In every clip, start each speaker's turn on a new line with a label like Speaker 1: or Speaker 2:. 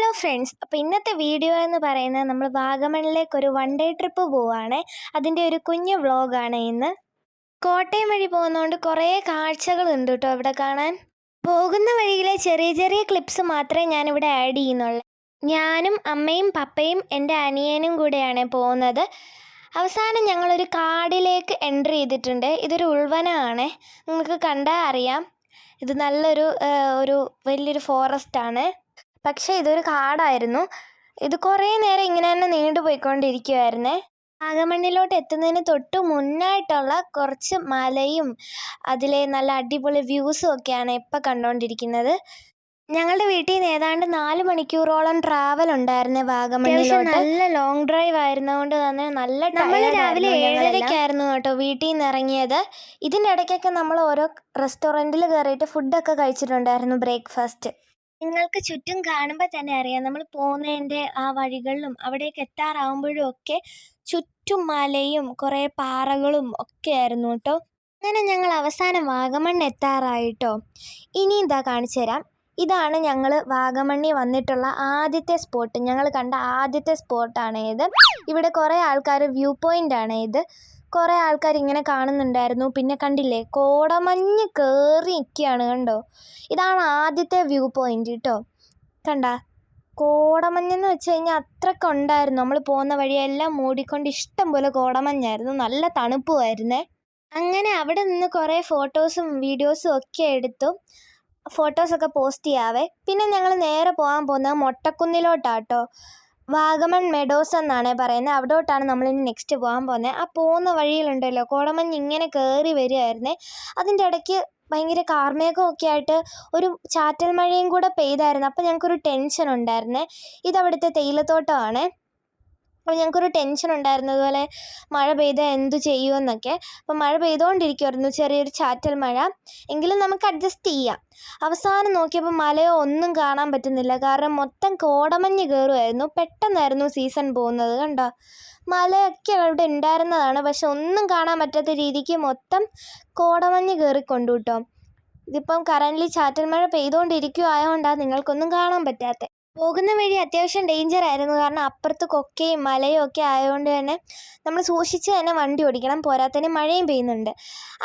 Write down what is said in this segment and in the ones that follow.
Speaker 1: Hello friends, അപ്പോൾ ഇന്നത്തെ video എന്ന് പറയുന്നത് നമ്മൾ വാഗമണിലേക്ക് ഒരു വൺ ഡേ ട്രിപ്പ് പോവുകയാണ്. അതിൻ്റെ ഒരു കുഞ്ഞു വ്ളോഗാണ് ഇന്ന്. കോട്ടയം വഴി പോകുന്നതുകൊണ്ട് കുറേ കാഴ്ചകളുണ്ട് കേട്ടോ ഇവിടെ കാണാൻ. പോകുന്ന വഴിയിലെ ചെറിയ ചെറിയ ക്ലിപ്സ് മാത്രമേ ഞാനിവിടെ ആഡ് ചെയ്യുന്നുള്ളൂ. ഞാനും അമ്മയും പപ്പയും എൻ്റെ അനിയനും കൂടെയാണ് പോകുന്നത്. അവസാനം ഞങ്ങളൊരു കാടിലേക്ക് എൻ്റർ ചെയ്തിട്ടുണ്ട്. ഇതൊരു ഉൾവനമാണ്, നിങ്ങൾക്ക് കണ്ടാൽ അറിയാം. ഇത് നല്ലൊരു വലിയൊരു ഫോറസ്റ്റാണ്. പക്ഷേ ഇതൊരു കാടായിരുന്നു. ഇത് കുറേ നേരം ഇങ്ങനെ തന്നെ നീണ്ടുപോയിക്കൊണ്ടിരിക്കുമായിരുന്നേ. വാഗമണ്ണിലോട്ട് എത്തുന്നതിന് തൊട്ട് മുന്നായിട്ടുള്ള കുറച്ച് മലയും അതിലെ നല്ല അടിപൊളി വ്യൂസും ഒക്കെയാണ് ഇപ്പം കണ്ടുകൊണ്ടിരിക്കുന്നത്. ഞങ്ങളുടെ വീട്ടിൽ നിന്ന് ഏതാണ്ട് 4 മണിക്കൂറോളം ട്രാവൽ ഉണ്ടായിരുന്നേ വാഗമണ്ണിലോട്ട്. നല്ല ലോങ് ഡ്രൈവ് ആയിരുന്നതുകൊണ്ട് തന്നെ നമ്മൾ രാവിലെ 7:30-ക്കായിരുന്നു കേട്ടോ വീട്ടിൽ നിന്ന് ഇറങ്ങിയത്. ഇതിൻ്റെ ഇടയ്ക്കൊക്കെ നമ്മൾ ഓരോ റെസ്റ്റോറൻറ്റിൽ കയറിയിട്ട് ഫുഡൊക്കെ കഴിച്ചിട്ടുണ്ടായിരുന്നു, ബ്രേക്ക്ഫാസ്റ്റ്. നിങ്ങൾക്ക് ചുറ്റും കാണുമ്പോൾ തന്നെ അറിയാം, നമ്മൾ പോകുന്നതിൻ്റെ ആ വഴികളിലും അവിടേക്ക് എത്താറാവുമ്പോഴും ഒക്കെ ചുറ്റും മലയും കുറേ പാറകളും ഒക്കെ ആയിരുന്നു കേട്ടോ. അങ്ങനെ ഞങ്ങൾ അവസാനം വാഗമൺ എത്താറായിട്ടോ. ഇനി ഇതാ കാണിച്ചു തരാം. ഇതാണ് ഞങ്ങൾ വാഗമണ്ണിൽ വന്നിട്ടുള്ള ആദ്യത്തെ സ്പോട്ട്. ഞങ്ങൾ കണ്ട ആദ്യത്തെ സ്പോട്ടാണ് ഇത്. ഇവിടെ കുറേ ആൾക്കാർ വ്യൂ പോയിൻ്റാണ് ഇത്. കുറേ ആൾക്കാർ ഇങ്ങനെ കാണുന്നുണ്ടായിരുന്നു. പിന്നെ കണ്ടില്ലേ, കോടമഞ്ഞ് കയറി നിൽക്കുകയാണ്, കണ്ടോ. ഇതാണ് ആദ്യത്തെ വ്യൂ പോയിൻ്റ് കേട്ടോ. കണ്ട, കോടമഞ്ഞെന്ന് വെച്ച് കഴിഞ്ഞാൽ അത്രയ്ക്ക് ഉണ്ടായിരുന്നു. നമ്മൾ പോകുന്ന വഴിയെല്ലാം മൂടിക്കൊണ്ട് ഇഷ്ടം പോലെ കോടമഞ്ഞായിരുന്നു. നല്ല തണുപ്പുമായിരുന്നേ. അങ്ങനെ അവിടെ നിന്ന് കുറേ ഫോട്ടോസും വീഡിയോസും ഒക്കെ എടുത്തു. ഫോട്ടോസൊക്കെ പോസ്റ്റ് ചെയ്യാവേ. പിന്നെ ഞങ്ങൾ നേരെ പോകാൻ പോകുന്നത് മൊട്ടക്കുന്നിലോട്ടാട്ടോ. വാഗമൺ മെഡോസ് എന്നാണ് പറയുന്നത്. അവിടോട്ടാണ് നമ്മളിനി നെക്സ്റ്റ് പോകാൻ പോകുന്നത്. ആ പോകുന്ന വഴിയിലുണ്ടല്ലോ കോടമഞ്ഞ് ഇങ്ങനെ കയറി വരികയായിരുന്നേ. അതിൻ്റെ ഇടയ്ക്ക് ഭയങ്കര കാർമേഘമൊക്കെ ആയിട്ട് ഒരു ചാറ്റൽ മഴയും കൂടെ പെയ്തായിരുന്നു. അപ്പോൾ ഞങ്ങൾക്കൊരു ടെൻഷൻ ഉണ്ടായിരുന്നേ. ഇതവിടുത്തെ തേയിലത്തോട്ടമാണ്. അപ്പോൾ ഞങ്ങൾക്കൊരു ടെൻഷൻ ഉണ്ടായിരുന്നു, അതുപോലെ മഴ പെയ്താൽ എന്തു ചെയ്യുമെന്നൊക്കെ. അപ്പോൾ മഴ പെയ്തുകൊണ്ടിരിക്കുമായിരുന്നു, ചെറിയൊരു ചാറ്റൽ മഴ. എങ്കിലും നമുക്ക് അഡ്ജസ്റ്റ് ചെയ്യാം. അവസാനം നോക്കിയപ്പോൾ മലയോ ഒന്നും കാണാൻ പറ്റുന്നില്ല, കാരണം മൊത്തം കോടമഞ്ഞ് കയറുമായിരുന്നു. പെട്ടെന്നായിരുന്നു സീസൺ പോകുന്നത്, കണ്ടോ. മലയൊക്കെ അവിടെ ഉണ്ടായിരുന്നതാണ്, പക്ഷെ ഒന്നും കാണാൻ പറ്റാത്ത രീതിക്ക് മൊത്തം കോടമഞ്ഞ് കയറിക്കൊണ്ടു കേട്ടോ. ഇതിപ്പം കറൻ്റ്ലി ചാറ്റൽ മഴ പെയ്തുകൊണ്ടിരിക്കുകയായതുകൊണ്ടാണ് നിങ്ങൾക്കൊന്നും കാണാൻ പറ്റാത്തത്. പോകുന്ന വഴി അത്യാവശ്യം ഡേഞ്ചർ ആയിരുന്നു, കാരണം അപ്പുറത്ത് കൊക്കയും മലയും ഒക്കെ ആയതുകൊണ്ട് തന്നെ നമ്മൾ സൂക്ഷിച്ച് തന്നെ വണ്ടി ഓടിക്കണം. പോരാത്തതിന് മഴയും പെയ്യുന്നുണ്ട്.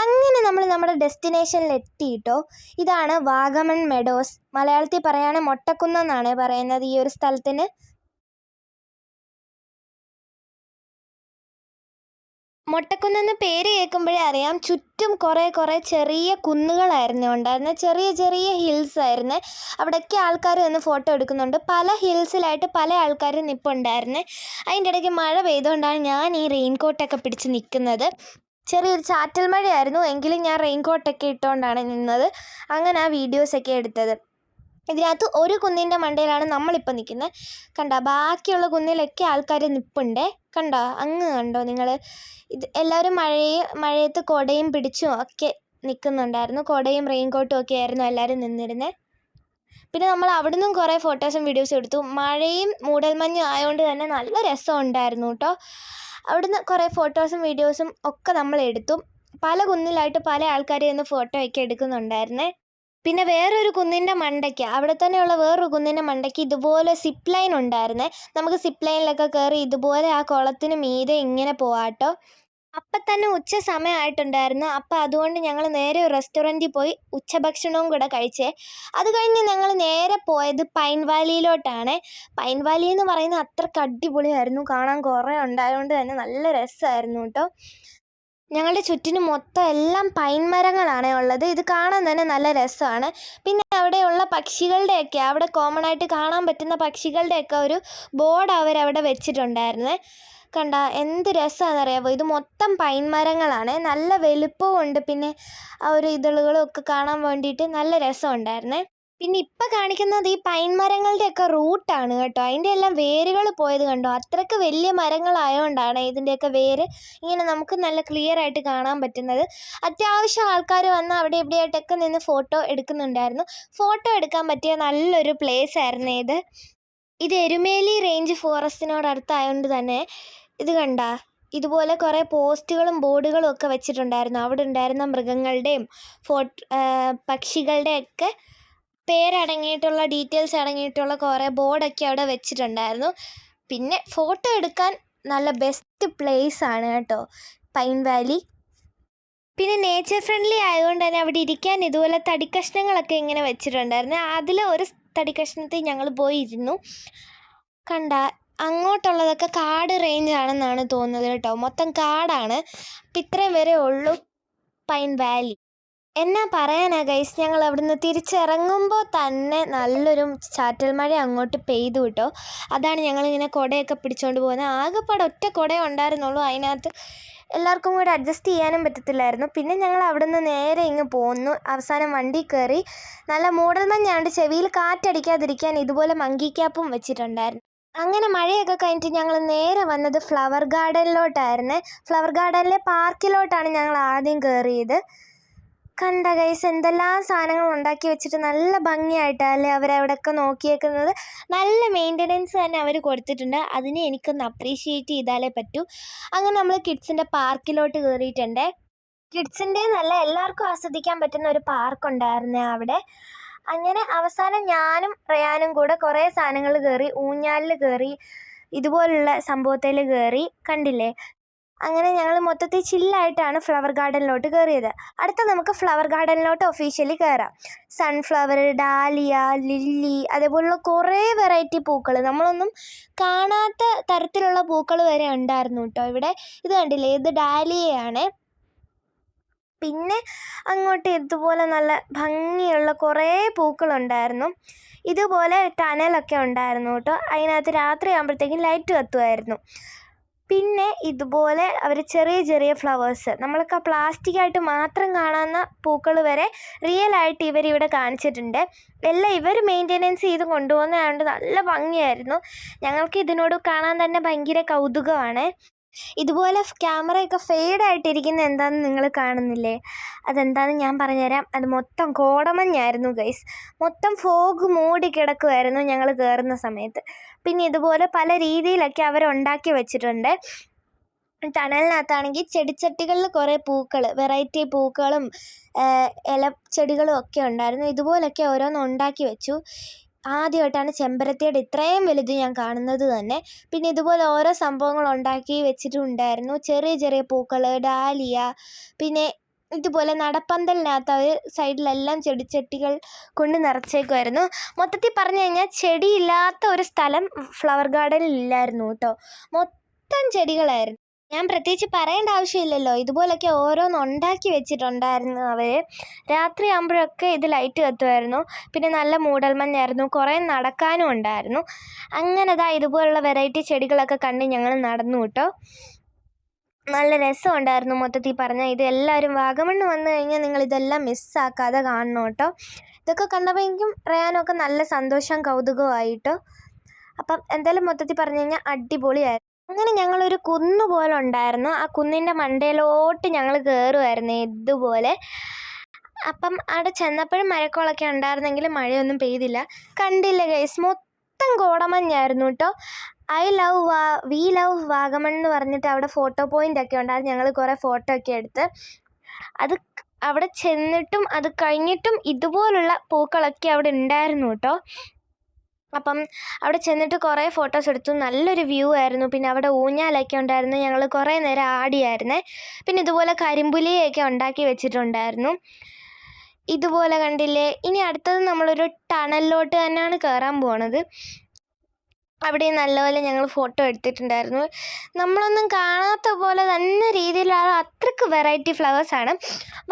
Speaker 1: അങ്ങനെ നമ്മൾ നമ്മുടെ ഡെസ്റ്റിനേഷനിൽ എത്തിയിട്ടോ. ഇതാണ് വാഗമൺ മെഡോസ്. മലയാളത്തിൽ പറയുകയാണെങ്കിൽ മൊട്ടക്കുന്നെന്നാണ് പറയുന്നത് ഈ ഒരു സ്ഥലത്തിന്. മൊട്ടക്കുന്നെന്ന് പേര് കേൾക്കുമ്പോഴേ അറിയാം, ചുറ്റും കുറേ ചെറിയ കുന്നുകളായിരുന്നു ഉണ്ടായിരുന്നത്. ചെറിയ ചെറിയ ഹിൽസ് ആയിരുന്നു. അവിടെയൊക്കെ ആൾക്കാർ നിന്ന് ഫോട്ടോ എടുക്കുന്നുണ്ട്. പല ഹിൽസിലായിട്ട് പല ആൾക്കാരും നിൽപ്പുണ്ടായിരുന്നേ. അതിൻ്റെ ഇടയ്ക്ക് മഴ പെയ്തുകൊണ്ടാണ് ഞാൻ ഈ റെയിൻകോട്ടൊക്കെ പിടിച്ച് നിൽക്കുന്നത്. ചെറിയൊരു ചാറ്റൽ മഴയായിരുന്നു, എങ്കിലും ഞാൻ റെയിൻകോട്ടൊക്കെ ഇട്ടുകൊണ്ടാണ് നിന്നത്. അങ്ങനെ ആ വീഡിയോസൊക്കെ എടുത്തത്. ഇതിനകത്ത് ഒരു കുന്നിൻ്റെ മണ്ടയിലാണ് നമ്മളിപ്പോൾ നിൽക്കുന്നത്. കണ്ടോ, ബാക്കിയുള്ള കുന്നിലൊക്കെ ആൾക്കാർ നിൽപ്പുണ്ടേ. കണ്ടോ, അങ്ങ് കണ്ടോ നിങ്ങൾ. ഇത് എല്ലാവരും മഴയത്ത് കുടയും പിടിച്ചും ഒക്കെ നിൽക്കുന്നുണ്ടായിരുന്നു. കുടയും റെയിൻകോട്ടും ഒക്കെ ആയിരുന്നു എല്ലാവരും നിന്നിരുന്നത്. പിന്നെ നമ്മൾ അവിടെ നിന്നും കുറേ ഫോട്ടോസും വീഡിയോസും എടുത്തു. മഴയും മൂടൽമഞ്ഞും ആയതുകൊണ്ട് തന്നെ നല്ല രസം ഉണ്ടായിരുന്നു കേട്ടോ. അവിടുന്ന് കുറേ ഫോട്ടോസും വീഡിയോസും ഒക്കെ നമ്മൾ എടുത്തു. പല കുന്നിലായിട്ട് പല ആൾക്കാർ നിന്ന് ഫോട്ടോ ഒക്കെ എടുക്കുന്നുണ്ടായിരുന്നേ. പിന്നെ വേറൊരു കുന്നിൻ്റെ മണ്ടയ്ക്ക്, അവിടെ തന്നെയുള്ള വേറൊരു കുന്നിൻ്റെ മണ്ടയ്ക്ക് ഇതുപോലെ സിപ്പ് ലൈൻ ഉണ്ടായിരുന്നേ. നമുക്ക് സിപ്പ് ലൈനിലൊക്കെ കയറി ഇതുപോലെ ആ കുളത്തിന് മീതെ ഇങ്ങനെ പോവാട്ടോ. അപ്പം തന്നെ ഉച്ച സമയമായിട്ടുണ്ടായിരുന്നു. അപ്പം അതുകൊണ്ട് ഞങ്ങൾ നേരെ ഒരു റെസ്റ്റോറൻറ്റിൽ പോയി ഉച്ചഭക്ഷണവും കൂടെ കഴിച്ചേ. അത് കഴിഞ്ഞ് ഞങ്ങൾ നേരെ പോയത് പൈൻ വാലിയിലോട്ടാണ്. പൈൻ വാലി എന്ന് പറയുന്നത് അത്രയ്ക്ക് അടിപൊളിയായിരുന്നു. കാണാൻ കുറേ ഉണ്ടായതുകൊണ്ട് തന്നെ നല്ല രസമായിരുന്നു കേട്ടോ. ഞങ്ങളുടെ ചുറ്റിനും മൊത്തം എല്ലാം പൈൻ മരങ്ങളാണ് ഉള്ളത്. ഇത് കാണാൻ തന്നെ നല്ല രസമാണ്. പിന്നെ അവിടെയുള്ള പക്ഷികളുടെയൊക്കെ, അവിടെ കോമൺ ആയിട്ട് കാണാൻ പറ്റുന്ന പക്ഷികളുടെയൊക്കെ ഒരു ബോർഡ് അവരവിടെ വെച്ചിട്ടുണ്ടായിരുന്നേ. കണ്ട, എന്ത് രസമാണെന്നറിയാമോ. ഇത് മൊത്തം പൈൻ മരങ്ങളാണ്, നല്ല വലുപ്പവും ഉണ്ട്. പിന്നെ ആ ഒരു ഇതളുകളും ഒക്കെ കാണാൻ വേണ്ടിയിട്ട് നല്ല രസമുണ്ടായിരുന്നേ. പിന്നെ ഇപ്പം കാണിക്കുന്നത് ഈ പൈൻ മരങ്ങളുടെയൊക്കെ റൂട്ടാണ് കേട്ടോ. അതിൻ്റെ എല്ലാം വേരുകൾ പോയത് കണ്ടോ. അത്രയ്ക്ക് വലിയ മരങ്ങളായതുകൊണ്ടാണ് ഇതിൻ്റെയൊക്കെ വേര് ഇങ്ങനെ നമുക്ക് നല്ല ക്ലിയർ ആയിട്ട് കാണാൻ പറ്റുന്നത്. അത്യാവശ്യം ആൾക്കാർ വന്ന് അവിടെ എവിടെയായിട്ടൊക്കെ നിന്ന് ഫോട്ടോ എടുക്കുന്നുണ്ടായിരുന്നു. ഫോട്ടോ എടുക്കാൻ പറ്റിയ നല്ലൊരു പ്ലേസ് ആയിരുന്നു ഇത്. ഇത് എരുമേലി റേഞ്ച് ഫോറസ്റ്റിനോടടുത്തായതുകൊണ്ട് തന്നെ ഇത് കണ്ട, ഇതുപോലെ കുറേ പോസ്റ്റുകളും ബോർഡുകളും ഒക്കെ വെച്ചിട്ടുണ്ടായിരുന്നു. അവിടെ ഉണ്ടായിരുന്ന മൃഗങ്ങളുടെയും പക്ഷികളുടെയൊക്കെ പേരടങ്ങിയിട്ടുള്ള ഡീറ്റെയിൽസ് അടങ്ങിയിട്ടുള്ള കുറേ ബോർഡൊക്കെ അവിടെ വെച്ചിട്ടുണ്ടായിരുന്നു. പിന്നെ ഫോട്ടോ എടുക്കാൻ നല്ല ബെസ്റ്റ് പ്ലേസ് ആണ് കേട്ടോ പൈൻ വാലി. പിന്നെ നേച്ചർ ഫ്രണ്ട്ലി ആയതുകൊണ്ട് തന്നെ അവിടെ ഇരിക്കാൻ ഇതുപോലെ തടിക്കഷ്ണങ്ങളൊക്കെ ഇങ്ങനെ വെച്ചിട്ടുണ്ടായിരുന്നു. അതിൽ ഒരു തടിക്കഷ്ണത്തിൽ ഞങ്ങൾ പോയി ഇരുന്നു. കണ്ട അങ്ങോട്ടുള്ളതൊക്കെ കാട് റേഞ്ച് ആണെന്നാണ് തോന്നുന്നത് കേട്ടോ, മൊത്തം കാടാണ്. അപ്പം ഇത്രയും വരെ ഉള്ളൂ പൈൻ വാലി. എന്നാ പറയാനാ ഗൈസ്, ഞങ്ങൾ അവിടുന്ന് തിരിച്ചിറങ്ങുമ്പോൾ തന്നെ നല്ലൊരു ചാറ്റൽ മഴ അങ്ങോട്ട് പെയ്തു കേട്ടോ. അതാണ് ഞങ്ങളിങ്ങനെ കുടയൊക്കെ പിടിച്ചുകൊണ്ട് പോകുന്നത്. ആകെപ്പാടെ ഒറ്റ കുടയേ ഉണ്ടായിരുന്നുള്ളൂ, അതിനകത്ത് എല്ലാവർക്കും കൂടെ അഡ്ജസ്റ്റ് ചെയ്യാനും പറ്റത്തില്ലായിരുന്നു. പിന്നെ ഞങ്ങൾ അവിടുന്ന് നേരെ ഇങ്ങ് പോന്നു. അവസാനം വണ്ടി കയറി. നല്ല മൂടൽമഞ്ഞാണ്ട് ചെവിയിൽ കാറ്റടിക്കാതിരിക്കാൻ ഇതുപോലെ മങ്കി ക്യാപ്പും വെച്ചിട്ടുണ്ടായിരുന്നു. അങ്ങനെ മഴയൊക്കെ കഴിഞ്ഞിട്ട് ഞങ്ങൾ നേരെ വന്നത് ഫ്ലവർ ഗാർഡനിലോട്ടായിരുന്നേ. ഫ്ലവർ ഗാർഡനിലെ പാർക്കിലോട്ടാണ് ഞങ്ങൾ ആദ്യം കയറിയത്. കണ്ട ഗൈസ്, എന്തെല്ലാം സാധനങ്ങൾ ഉണ്ടാക്കി വെച്ചിട്ട് നല്ല ഭംഗിയായിട്ടല്ലേ അവരവിടെയൊക്കെ നോക്കിയേക്കുന്നത്. നല്ല മെയിൻ്റനൻസ് തന്നെ അവർ കൊടുത്തിട്ടുണ്ട്. അതിനെ എനിക്കൊന്ന് അപ്രീഷിയേറ്റ് ചെയ്താലേ പറ്റൂ. അങ്ങനെ നമ്മൾ കിഡ്സിൻ്റെ പാർക്കിലോട്ട് കയറിയിട്ടുണ്ട്. കിഡ്സിൻ്റെ നല്ല എല്ലാവർക്കും ആസ്വദിക്കാൻ പറ്റുന്ന ഒരു പാർക്കുണ്ടായിരുന്നു അവിടെ. അങ്ങനെ അവസാനം ഞാനും റയാനും കൂടെ കുറേ സാധനങ്ങൾ കയറി. ഊഞ്ഞാലിൽ കയറി, ഇതുപോലുള്ള സംഭവത്തിൽ കയറി, കണ്ടില്ലേ. അങ്ങനെ ഞങ്ങൾ മൊത്തത്തിൽ ചില്ലായിട്ടാണ് ഫ്ലവർ ഗാർഡനിലോട്ട് കയറിയത്. അടുത്ത നമുക്ക് ഫ്ലവർ ഗാർഡനിലോട്ട് ഒഫീഷ്യലി കയറാം. സൺഫ്ലവർ, ഡാലിയ, ലില്ലി, അതേപോലുള്ള കുറേ വെറൈറ്റി പൂക്കൾ, നമ്മളൊന്നും കാണാത്ത തരത്തിലുള്ള പൂക്കൾ വരെ ഉണ്ടായിരുന്നു കേട്ടോ ഇവിടെ. ഇത് കണ്ടില്ലേ, ഇത് ഡാലിയയാണ്. പിന്നെ അങ്ങോട്ട് ഇതുപോലെ നല്ല ഭംഗിയുള്ള കുറേ പൂക്കളുണ്ടായിരുന്നു. ഇതുപോലെ ടനലൊക്കെ ഉണ്ടായിരുന്നു കേട്ടോ. അതിനകത്ത് രാത്രി ആകുമ്പോഴത്തേക്കും ലൈറ്റ് കത്തുമായിരുന്നു. പിന്നെ ഇതുപോലെ അവർ ചെറിയ ചെറിയ ഫ്ലവേഴ്സ്, നമ്മൾക്ക് ആ പ്ലാസ്റ്റിക്കായിട്ട് മാത്രം കാണാവുന്ന പൂക്കൾ വരെ റിയൽ ആയിട്ട് ഇവരിവിടെ കാണിച്ചിട്ടുണ്ട്. എല്ലാം ഇവർ മെയിൻ്റെനൻസ് ചെയ്ത് കൊണ്ടുപോകുന്നതുകൊണ്ട് നല്ല ഭംഗിയായിരുന്നു. ഞങ്ങൾക്ക് ഇതിനോട് കാണാൻ തന്നെ ഭയങ്കര കൗതുകമാണ്. ഇതുപോലെ ക്യാമറയൊക്കെ ഫെയ്ഡായിട്ടിരിക്കുന്ന എന്താണെന്ന് നിങ്ങൾ കാണുന്നില്ലേ? അതെന്താണെന്ന് ഞാൻ പറഞ്ഞുതരാം. അത് മൊത്തം കോടമഞ്ഞായിരുന്നു ഗൈസ്. മൊത്തം ഫോഗ് മൂടി കിടക്കുമായിരുന്നു ഞങ്ങൾ കയറുന്ന സമയത്ത്. പിന്നെ ഇതുപോലെ പല രീതിയിലൊക്കെ അവരുണ്ടാക്കി വെച്ചിട്ടുണ്ട്. ടണലിനകത്താണെങ്കിൽ ചെടിച്ചട്ടികളിൽ കുറേ പൂക്കൾ, വെറൈറ്റി പൂക്കളും ഇലച്ചെടികളും ഒക്കെ ഉണ്ടായിരുന്നു. ഇതുപോലൊക്കെ ഓരോന്ന് ഉണ്ടാക്കി വെച്ചു. ആദ്യമായിട്ടാണ് ചെമ്പരത്തിയുടെ ഇത്രയും വലുത് ഞാൻ കാണുന്നത് തന്നെ. പിന്നെ ഇതുപോലെ ഓരോ സംഭവങ്ങൾ ഉണ്ടാക്കി വെച്ചിട്ടുണ്ടായിരുന്നു. ചെറിയ ചെറിയ പൂക്കൾ, ഡാലിയ, പിന്നെ ഇതുപോലെ നടപ്പന്തലിനകത്ത് അവർ സൈഡിലെല്ലാം ചെടിച്ചട്ടികൾ കൊണ്ട് നിറച്ചേക്കുമായിരുന്നു. മൊത്തത്തിൽ പറഞ്ഞു കഴിഞ്ഞാൽ ചെടിയില്ലാത്ത ഒരു സ്ഥലം ഫ്ലവർ ഗാർഡനിൽ ഇല്ലായിരുന്നു കേട്ടോ. മൊത്തം ചെടികളായിരുന്നു. ഞാൻ പ്രത്യേകിച്ച് പറയേണ്ട ആവശ്യമില്ലല്ലോ, ഇതുപോലൊക്കെ ഓരോന്ന് ഉണ്ടാക്കി വെച്ചിട്ടുണ്ടായിരുന്നു അവർ. രാത്രി ആകുമ്പോഴൊക്കെ ഇത് ലൈറ്റ് കത്തുമായിരുന്നു. പിന്നെ നല്ല മൂടൽമഞ്ഞായിരുന്നു, കുറേ നടക്കാനും ഉണ്ടായിരുന്നു. അങ്ങനെ ഇതുപോലുള്ള വെറൈറ്റി ചെടികളൊക്കെ കണ്ട് ഞങ്ങൾ നടന്നു കേട്ടോ. നല്ല രസമുണ്ടായിരുന്നു മൊത്തത്തിൽ പറഞ്ഞാൽ. ഇത് എല്ലാവരും വാഗമണ്ണ് വന്നു കഴിഞ്ഞാൽ നിങ്ങളിതെല്ലാം മിസ്സാക്കാതെ കാണണം കേട്ടോ. ഇതൊക്കെ കണ്ടപ്പോഴേക്കും റയാനൊക്കെ നല്ല സന്തോഷം കൗതുകമായിട്ടോ. അപ്പം എന്തായാലും മൊത്തത്തിൽ പറഞ്ഞു കഴിഞ്ഞാൽ അടിപൊളിയായിരുന്നു. അങ്ങനെ ഞങ്ങളൊരു കുന്ന് പോലെ ഉണ്ടായിരുന്നു. ആ കുന്നിൻ്റെ മണ്ടയിലോട്ട് ഞങ്ങൾ കയറുമായിരുന്നു ഇതുപോലെ. അപ്പം അവിടെ ചെന്നപ്പോഴും മഴക്കോളൊക്കെ ഉണ്ടായിരുന്നെങ്കിലും മഴയൊന്നും പെയ്തില്ല. കണ്ടില്ല ഗൈസ്, മൊത്തം കോടമഞ്ഞായിരുന്നു കേട്ടോ. വി ലവ് വാഗമൺ എന്ന് പറഞ്ഞിട്ട് അവിടെ ഫോട്ടോ പോയിൻ്റൊക്കെ ഉണ്ടായിരുന്നു. ഞങ്ങൾ കുറേ ഫോട്ടോ ഒക്കെ എടുത്ത്. അത് അവിടെ ചെന്നിട്ടും അത് കഴിഞ്ഞിട്ടും ഇതുപോലുള്ള പൂക്കളൊക്കെ അവിടെ ഉണ്ടായിരുന്നു കേട്ടോ. അപ്പം അവിടെ ചെന്നിട്ട് കുറേ ഫോട്ടോസ് എടുത്തു. നല്ലൊരു വ്യൂ ആയിരുന്നു. പിന്നെ അവിടെ ഊഞ്ഞാലൊക്കെ ഉണ്ടായിരുന്നു. ഞങ്ങൾ കുറേ നേരം ആടിയായിരുന്നേ. പിന്നെ ഇതുപോലെ കരിമ്പുലിയൊക്കെ ഉണ്ടാക്കി വെച്ചിട്ടുണ്ടായിരുന്നു. ഇതുപോലെ കണ്ടില്ലേ. ഇനി അടുത്തത് നമ്മളൊരു ടണലിലോട്ട് തന്നെയാണ് കയറാൻ പോണത്. അവിടെ നല്ലപോലെ ഞങ്ങൾ ഫോട്ടോ എടുത്തിട്ടുണ്ടായിരുന്നു. നമ്മളൊന്നും കാണാത്ത പോലെ തന്നെ രീതിയിലുള്ള അത്രയ്ക്ക് വെറൈറ്റി ഫ്ലവേഴ്സാണ്.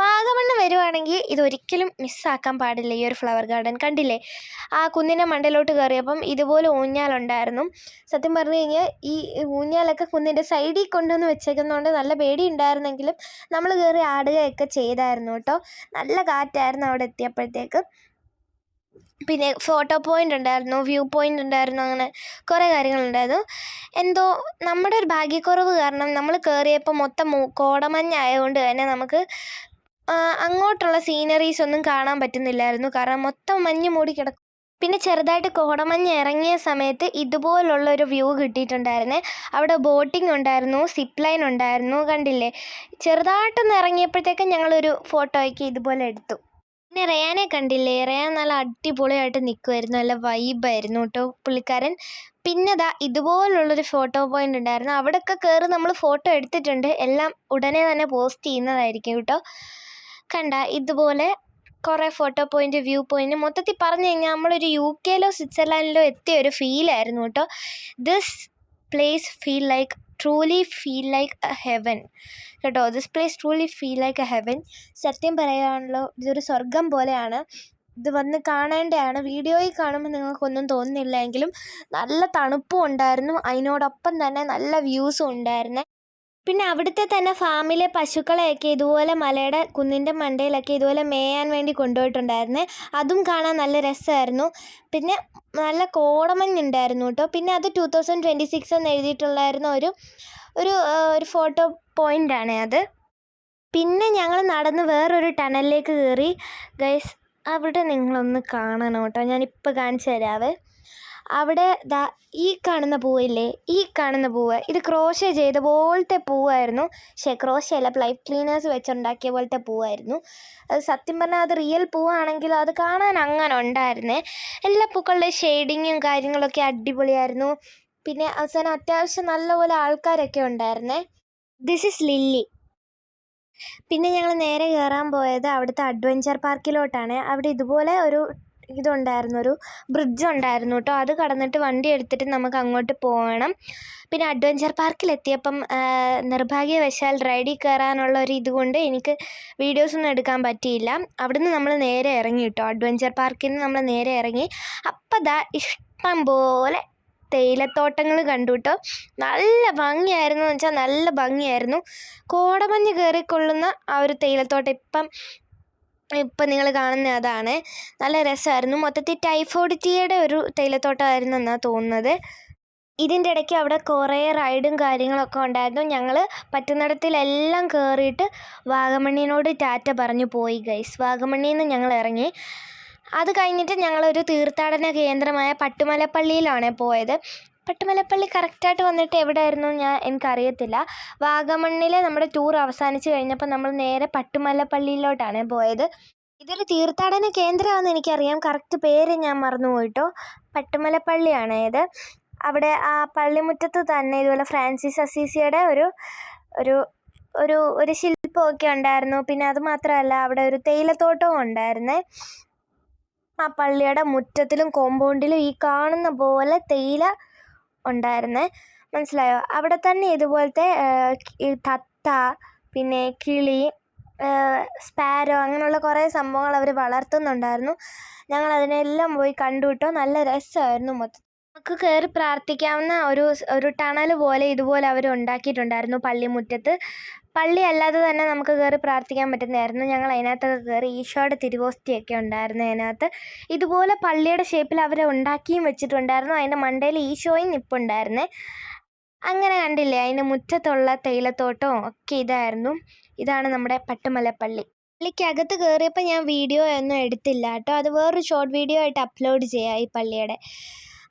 Speaker 1: വാഗമണ്ണ് വരുവാണെങ്കിൽ ഇതൊരിക്കലും മിസ്സാക്കാൻ പാടില്ല ഈ ഒരു ഫ്ലവർ ഗാർഡൻ. കണ്ടില്ലേ, ആ കുന്നിൻ്റെ മണ്ടയിലോട്ട് കയറിയപ്പം ഇതുപോലെ ഊഞ്ഞാലുണ്ടായിരുന്നു. സത്യം പറഞ്ഞു കഴിഞ്ഞാൽ ഈ ഊഞ്ഞാലൊക്കെ കുന്നിൻ്റെ സൈഡിൽ കൊണ്ടുവന്ന് വെച്ചേക്കുന്നതുകൊണ്ട് നല്ല പേടി ഉണ്ടായിരുന്നെങ്കിലും നമ്മൾ കയറി ആടുകയൊക്കെ ചെയ്തായിരുന്നു കേട്ടോ. നല്ല കാറ്റായിരുന്നു അവിടെ എത്തിയപ്പോഴത്തേക്ക്. പിന്നെ ഫോട്ടോ പോയിൻ്റ് ഉണ്ടായിരുന്നു, വ്യൂ പോയിൻ്റ് ഉണ്ടായിരുന്നു, അങ്ങനെ കുറേ കാര്യങ്ങളുണ്ടായിരുന്നു. എന്തോ നമ്മുടെ ഒരു ഭാഗ്യക്കുറവ് കാരണം നമ്മൾ കയറിയപ്പോൾ മൊത്തം കോടമഞ്ഞായതുകൊണ്ട് തന്നെ നമുക്ക് അങ്ങോട്ടുള്ള സീനറീസ് ഒന്നും കാണാൻ പറ്റുന്നില്ലായിരുന്നു. കാരണം മൊത്തം മഞ്ഞ് മൂടി കിടക്കും. പിന്നെ ചെറുതായിട്ട് കോടമഞ്ഞ് ഇറങ്ങിയ സമയത്ത് ഇതുപോലുള്ളൊരു വ്യൂ കിട്ടിയിട്ടുണ്ടായിരുന്നേ. അവിടെ ബോട്ടിംഗ് ഉണ്ടായിരുന്നു, സിപ്പ് ലൈൻ ഉണ്ടായിരുന്നു. കണ്ടില്ലേ, ചെറുതായിട്ടൊന്ന് ഇറങ്ങിയപ്പോഴത്തേക്കും ഞങ്ങളൊരു ഫോട്ടോയ്ക്ക് ഇതുപോലെ എടുത്തു. പിന്നെ റയാനെ കണ്ടില്ലേ? റയാൻ നല്ല അടിപൊളിയായിട്ട് നിൽക്കുമായിരുന്നു, നല്ല വൈബായിരുന്നു കേട്ടോ പുള്ളിക്കാരൻ. പിന്നെ ഇതുപോലുള്ളൊരു ഫോട്ടോ പോയിന്റ് ഉണ്ടായിരുന്നു, അവിടെയൊക്കെ കയറി നമ്മൾ ഫോട്ടോ എടുത്തിട്ടുണ്ട്. എല്ലാം ഉടനെ തന്നെ പോസ്റ്റ് ചെയ്യുന്നതായിരിക്കും കേട്ടോ. കണ്ട ഇതുപോലെ കുറേ ഫോട്ടോ പോയിന്റ്, വ്യൂ പോയിന്റ്, മൊത്തത്തിൽ പറഞ്ഞു കഴിഞ്ഞാൽ നമ്മളൊരു UK സ്വിറ്റ്സർലാൻഡിലോ എത്തിയ ഒരു ഫീലായിരുന്നു കേട്ടോ. This place truly feel like a heaven കേട്ടോ. This place truly feel like a heaven. സത്യം പറയുകയാണല്ലോ, ഇതൊരു സ്വർഗം പോലെയാണ്. ഇത് വന്ന് കാണേണ്ടതാണ്. വീഡിയോയിൽ കാണുമ്പോൾ നിങ്ങൾക്കൊന്നും തോന്നുന്നില്ല എങ്കിലും നല്ല തണുപ്പും ഉണ്ടായിരുന്നു, അതിനോടൊപ്പം തന്നെ നല്ല വ്യൂസും ഉണ്ടായിരുന്നു. പിന്നെ അവിടുത്തെ തന്നെ ഫാമിലെ പശുക്കളെയൊക്കെ ഇതുപോലെ മലയുടെ കുന്നിൻ്റെ മണ്ടയിലൊക്കെ ഇതുപോലെ മേയാൻ വേണ്ടി കൊണ്ടുപോയിട്ടുണ്ടായിരുന്നേ. അതും കാണാൻ നല്ല രസമായിരുന്നു. പിന്നെ നല്ല കോടമഞ്ഞുണ്ടായിരുന്നു കേട്ടോ. പിന്നെ അത് 2026 എന്ന് എഴുതിയിട്ടുള്ളായിരുന്ന ഒരു ഫോട്ടോ പോയിൻ്റാണ് അത്. പിന്നെ ഞങ്ങൾ നടന്ന് വേറൊരു ടണലിലേക്ക് കയറി ഗൈസ്. അവിടെ നിങ്ങളൊന്ന് കാണണം കേട്ടോ, ഞാനിപ്പോൾ കാണിച്ചു തരാവേ. അവിടെ ഈ കാണുന്ന പൂവില്ലേ, ഈ കാണുന്ന പൂവ്, ഇത് ക്രോഷ്യ ചെയ്ത പോലത്തെ പൂവായിരുന്നു. ക്രോഷ്യ അല്ല, പൈപ്പ് ക്ലീനേഴ്സ് വെച്ചുണ്ടാക്കിയ പോലത്തെ പൂവായിരുന്നു അത്. സത്യം പറഞ്ഞാൽ അത് റിയൽ പൂവാണെങ്കിൽ അത് കാണാൻ അങ്ങനെ ഉണ്ടായിരുന്നേ. എല്ലാ പൂക്കളുടെ ഷെയ്ഡിങ്ങും കാര്യങ്ങളൊക്കെ അടിപൊളിയായിരുന്നു. പിന്നെ അവസാനം അത്യാവശ്യം നല്ലപോലെ ആൾക്കാരൊക്കെ ഉണ്ടായിരുന്നേ. This is Lily. പിന്നെ ഞങ്ങൾ നേരെ കയറാൻ പോയത് അവിടുത്തെ അഡ്വഞ്ചർ പാർക്കിലോട്ടാണ്. അവിടെ ഇതുപോലെ ഒരു ബ്രിഡ്ജ് ഉണ്ടായിരുന്നു കേട്ടോ. അത് കടന്നിട്ട് വണ്ടി എടുത്തിട്ട് നമുക്ക് അങ്ങോട്ട് പോകണം. പിന്നെ അഡ്വഞ്ചർ പാർക്കിലെത്തിയപ്പം നിർഭാഗ്യവശാൽ റൈഡിൽ കയറാനുള്ള ഒരു ഇതുകൊണ്ട് എനിക്ക് വീഡിയോസൊന്നും എടുക്കാൻ പറ്റിയില്ല. അവിടുന്ന് നമ്മൾ നേരെ ഇറങ്ങി കേട്ടോ, അഡ്വഞ്ചർ പാർക്കിൽ നിന്ന് നമ്മൾ നേരെ ഇറങ്ങി. അപ്പം ഇഷ്ടം പോലെ തേയിലത്തോട്ടങ്ങൾ കണ്ടു കേട്ടോ. നല്ല ഭംഗിയായിരുന്നു എന്ന് വെച്ചാൽ നല്ല ഭംഗിയായിരുന്നു. കോടമഞ്ഞ് കയറിക്കൊള്ളുന്ന ആ ഒരു തേയിലത്തോട്ടം ഇപ്പം നിങ്ങൾ കാണുന്ന അതാണ്. നല്ല രസമായിരുന്നു. മൊത്തത്തിൽ ടൈഫോയിഡ് ടീയുടെ ഒരു തേയിലത്തോട്ടമായിരുന്നു എന്നാണ് തോന്നുന്നത്. ഇതിൻ്റെ ഇടയ്ക്ക് അവിടെ കുറേ റൈഡും കാര്യങ്ങളൊക്കെ ഉണ്ടായിരുന്നു. ഞങ്ങൾ പറ്റുന്നിടത്തിലെല്ലാം കയറിയിട്ട് വാഗമണ്ണിനോട് ടാറ്റ പറഞ്ഞു പോയി ഗൈസ്. വാഗമണ്ണിൽ നിന്ന് ഞങ്ങൾ ഇറങ്ങി. അത് കഴിഞ്ഞിട്ട് ഞങ്ങളൊരു തീർത്ഥാടന കേന്ദ്രമായ പട്ടുമലപ്പള്ളിയിലാണ് പോയത്. പട്ടുമലപ്പള്ളി കറക്റ്റായിട്ട് വന്നിട്ട് എവിടെയായിരുന്നു എനിക്കറിയത്തില്ല. വാഗമണ്ണിലെ നമ്മുടെ ടൂർ അവസാനിച്ച് കഴിഞ്ഞപ്പോൾ നമ്മൾ നേരെ പട്ടുമലപ്പള്ളിയിലോട്ടാണ് പോയത്. ഇതൊരു തീർത്ഥാടന കേന്ദ്രമാണെന്ന് എനിക്കറിയാം, കറക്റ്റ് പേര് ഞാൻ മറന്നുപോയിട്ടോ. പട്ടുമലപ്പള്ളിയാണ് ഇത്. അവിടെ ആ പള്ളിമുറ്റത്ത് തന്നെ ഇതുപോലെ ഫ്രാൻസിസ് അസീസിയുടെ ഒരു ശില്പമൊക്കെ ഉണ്ടായിരുന്നു. പിന്നെ അത് മാത്രമല്ല, അവിടെ ഒരു തേയിലത്തോട്ടവും ഉണ്ടായിരുന്നേ. ആ പള്ളിയുടെ മുറ്റത്തിലും കോമ്പൗണ്ടിലും ഈ കാണുന്ന പോലെ തേയില ഉണ്ടായിരുന്നേ, മനസ്സിലായോ? അവിടെ തന്നെ ഇതുപോലത്തെ തത്ത, പിന്നെ കിളി, സ്പാരോ, അങ്ങനെയുള്ള കുറേ സംഭവങ്ങൾ അവർ വളർത്തുന്നുണ്ടായിരുന്നു. ഞങ്ങൾ അതിനെല്ലാം പോയി കണ്ടു കേട്ടോ. നല്ല രസമായിരുന്നു. നമുക്ക് കയറി പ്രാർത്ഥിക്കാവുന്ന ഒരു ടണൽ പോലെ ഇതുപോലെ അവർ ഉണ്ടാക്കിയിട്ടുണ്ടായിരുന്നു പള്ളിമുറ്റത്ത്. പള്ളി അല്ലാതെ തന്നെ നമുക്ക് കയറി പ്രാർത്ഥിക്കാൻ പറ്റുന്നതായിരുന്നു. ഞങ്ങൾ അതിനകത്തൊക്കെ കയറി. ഈശോയുടെ തിരുവോസ്തിയൊക്കെ ഉണ്ടായിരുന്നു അതിനകത്ത്. ഇതുപോലെ പള്ളിയുടെ ഷേപ്പിൽ അവർ ഉണ്ടാക്കിയും വെച്ചിട്ടുണ്ടായിരുന്നു. അതിൻ്റെ മണ്ടയിൽ ഈശോയും നിൽപ്പുണ്ടായിരുന്നേ. അങ്ങനെ കണ്ടില്ലേ, അതിൻ്റെ മുറ്റത്തുള്ള തേയിലത്തോട്ടവും ഒക്കെ ഇതാണ് നമ്മുടെ പട്ടുമലപ്പള്ളി. പള്ളിക്കകത്ത് കയറിയപ്പോൾ ഞാൻ വീഡിയോ ഒന്നും എടുത്തില്ല കേട്ടോ. അത് വേറൊരു ഷോർട്ട് വീഡിയോ ആയിട്ട് അപ്ലോഡ് ചെയ്യാം ഈ പള്ളിയുടെ.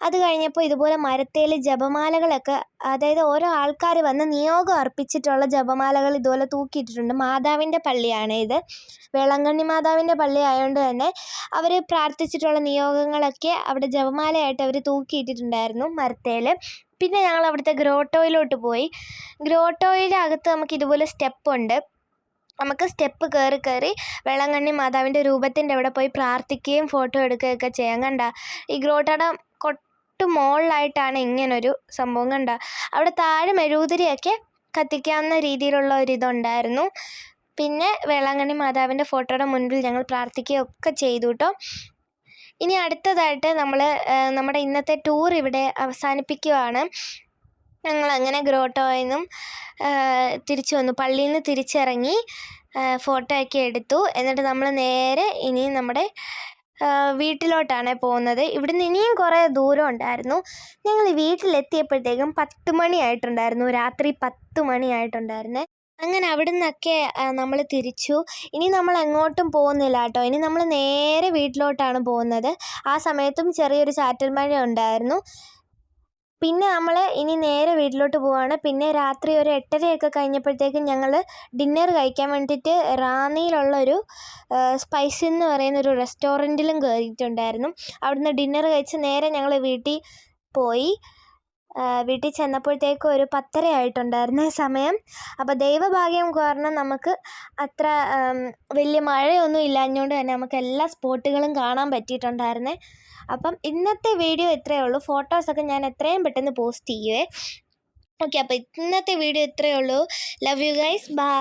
Speaker 1: അത് കഴിഞ്ഞപ്പോൾ ഇതുപോലെ മരത്തേൽ ജപമാലകളൊക്കെ, അതായത് ഓരോ ആൾക്കാർ വന്ന് നിയോഗം അർപ്പിച്ചിട്ടുള്ള ജപമാലകൾ ഇതുപോലെ തൂക്കിയിട്ടിട്ടുണ്ട്. മാതാവിൻ്റെ പള്ളിയാണ് ഇത്. വേളങ്കണ്ണി മാതാവിൻ്റെ പള്ളി ആയതുകൊണ്ട് തന്നെ അവർ പ്രാർത്ഥിച്ചിട്ടുള്ള നിയോഗങ്ങളൊക്കെ അവിടെ ജപമാലയായിട്ട് അവർ തൂക്കിയിട്ടിട്ടുണ്ടായിരുന്നു മരത്തേൽ. പിന്നെ ഞങ്ങൾ അവിടുത്തെ ഗ്രോട്ടോയിലോട്ട് പോയി. ഗ്രോട്ടോയിലെ അകത്ത് നമുക്ക് ഇതുപോലെ സ്റ്റെപ്പുണ്ട്. നമുക്ക് സ്റ്റെപ്പ് കയറി വേളങ്കണ്ണി മാതാവിൻ്റെ രൂപത്തിൻ്റെ അവിടെ പോയി പ്രാർത്ഥിക്കുകയും ഫോട്ടോ എടുക്കുകയൊക്കെ ചെയ്യാം. കണ്ട ഈ ഗ്രോട്ടോയുടെ മുകളിലായിട്ടാണ് ഇങ്ങനൊരു സംഭവം. കണ്ട അവിടെ താഴെ മെഴുകുതിരിയൊക്കെ കത്തിക്കാവുന്ന രീതിയിലുള്ള ഒരിതുണ്ടായിരുന്നു. പിന്നെ വേളാങ്കണ്ണി മാതാവിൻ്റെ ഫോട്ടോയുടെ മുൻപിൽ ഞങ്ങൾ പ്രാർത്ഥിക്കുകയൊക്കെ ചെയ്തു കേട്ടോ. ഇനി അടുത്തതായിട്ട് നമ്മുടെ ഇന്നത്തെ ടൂർ ഇവിടെ അവസാനിപ്പിക്കുകയാണ്. ഞങ്ങൾ അങ്ങനെ ഗ്രോട്ടോയിൽ നിന്നും തിരിച്ചു വന്നു. പള്ളിയിൽ നിന്ന് തിരിച്ചിറങ്ങി ഫോട്ടോ ഒക്കെ എടുത്തു. എന്നിട്ട് നമ്മൾ നേരെ ഇനി നമ്മുടെ വീട്ടിലോട്ടാണ് പോകുന്നത്. ഇവിടുന്ന് ഇനിയും കുറേ ദൂരം ഉണ്ടായിരുന്നു. ഞങ്ങൾ വീട്ടിലെത്തിയപ്പോഴത്തേക്കും 10 മണിയായിട്ടുണ്ടായിരുന്നു. രാത്രി 10 മണിയായിട്ടുണ്ടായിരുന്നേ. അങ്ങനെ അവിടെ നിന്നൊക്കെ നമ്മൾ തിരിച്ചു. ഇനി നമ്മൾ എങ്ങോട്ടും പോകുന്നില്ല കേട്ടോ. ഇനി നമ്മൾ നേരെ വീട്ടിലോട്ടാണ് പോകുന്നത്. ആ സമയത്തും ചെറിയൊരു ചാറ്റൽ മഴ ഉണ്ടായിരുന്നു. പിന്നെ നമ്മൾ ഇനി നേരെ വീട്ടിലോട്ട് പോവുകയാണ്. പിന്നെ രാത്രി ഒരു 8:30 കഴിഞ്ഞപ്പോഴത്തേക്കും ഞങ്ങൾ ഡിന്നർ കഴിക്കാൻ വേണ്ടിയിട്ട് റാന്നിയിലുള്ളൊരു സ്പൈസി എന്ന് പറയുന്നൊരു റെസ്റ്റോറൻറ്റിലും കയറിയിട്ടുണ്ടായിരുന്നു. അവിടുന്ന് ഡിന്നർ കഴിച്ച് നേരെ ഞങ്ങൾ വീട്ടിൽ പോയി. വീട്ടിൽ ചെന്നപ്പോഴത്തേക്കും ഒരു 10:30 ആയിട്ടുണ്ടായിരുന്നേ സമയം. അപ്പോൾ ദൈവഭാഗ്യം കാരണം നമുക്ക് അത്ര വലിയ മഴയൊന്നും ഇല്ലാഞ്ഞുകൊണ്ട് തന്നെ നമുക്ക് എല്ലാ സ്പോട്ടുകളും കാണാൻ പറ്റിയിട്ടുണ്ടായിരുന്നേ. അപ്പം ഇന്നത്തെ വീഡിയോ ഇത്രയേ ഉള്ളൂ. ഫോട്ടോസൊക്കെ ഞാൻ എത്രയും പെട്ടെന്ന് പോസ്റ്റ് ചെയ്യുവേ. ഓക്കെ, അപ്പോൾ ഇന്നത്തെ വീഡിയോ ഇത്രയേ ഉള്ളൂ. Love you guys, by.